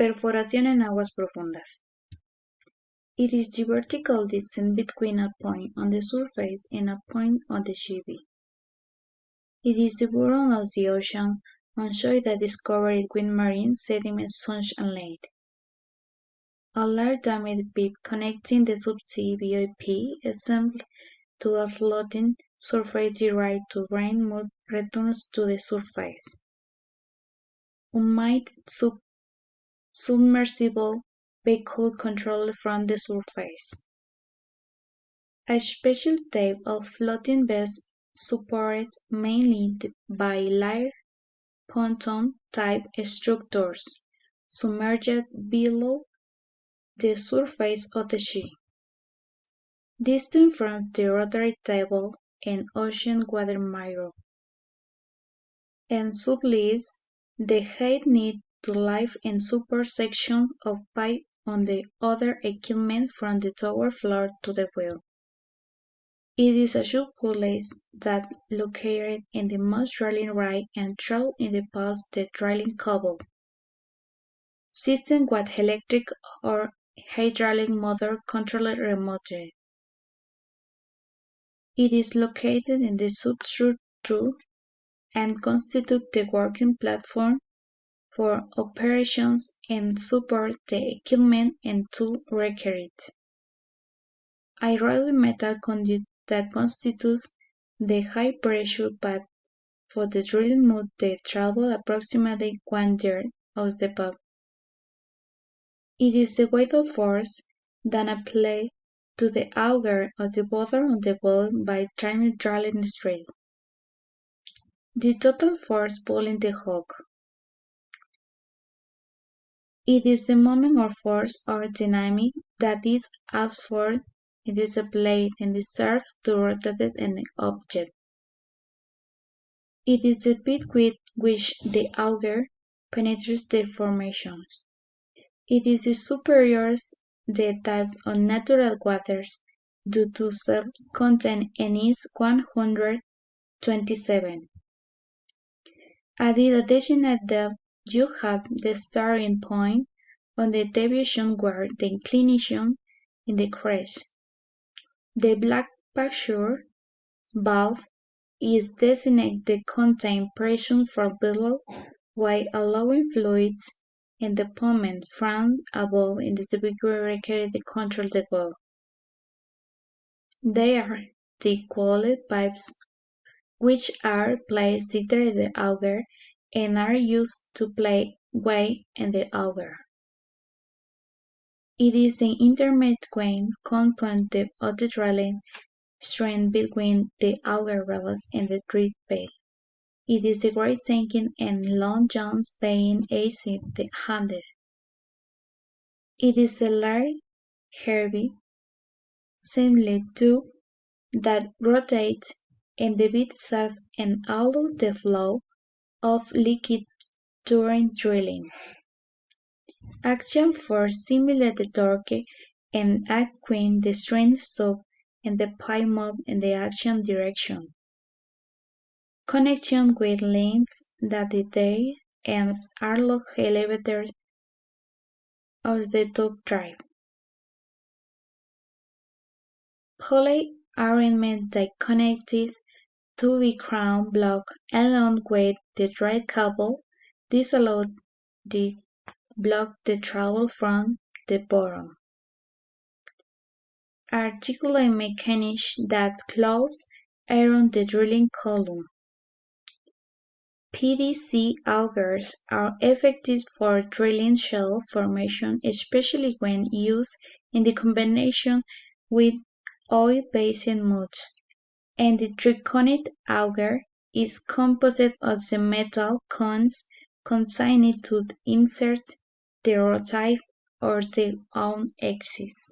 Perforación en aguas profundas. It is the vertical descent between a point on the surface and a point on the sheet. It is the bottom of the ocean on shore that discovered with marine sediment such and lead. A large diameter pipe connecting the subsea VOP assembled to a floating surface derived to rain mud returns to the surface. Unmanned submersible vehicle controlled from the surface. A special type of floating vessel supported mainly by light pontoon-type structures submerged below the surface of the sea. Distant from the rotary table and ocean water mirror, and sublease the height need to live in super section of pipe on the other equipment from the tower floor to the wheel. It is a sublease that located in the most drilling right and through in the past the drilling cable. System with electric or hydraulic motor controlled remotely. It is located in the substructure and constitutes the working platform for operations and support the equipment and to required. A railway metal conduit that constitutes the high pressure path for the drilling mud that travel approximately 1 yard of the pipe. It is the weight of force that applied to the auger of the bottom of the wheel by time drilling straight. The total force pulling the hook. It is the moment of force or dynamic that is absorbed. It is applied and is served to rotate an object. It is the speed with which the auger penetrates the formations. It is the superiors the type of natural waters due to cell content and is 127. At the additional depth, you have the starting point on the deviation where the inclination in the crest. The black puncture valve is designated the contain pressure from below while allowing fluids in the pavement from above in the degree required to control the wheel. They are the coiled pipes which are placed under the auger and are used to apply weight in the auger. It is the intermediate component of the drilling strength between the auger rails and the drill bed. It is the great tanking and long johns being AC the handle. It is a large, heavy, seamless tube that rotates in the bit shaft and allows the flow of liquid during drilling. Axial force simulates the torque and acting the strength sub in the pipe move in the action direction. Connection with links that the day ends are log elevators of the tube drive. Pulley arrangement that connected to the crown block along with the drive cable. This allowed the block the travel from the bottom. Articulate mechanism that close around the drilling column. PDC augers are effective for drilling shell formation, especially when used in the combination with oil-based muds, and the triconic auger is composed of the metal cones consigned to insert the rotative or the on axis.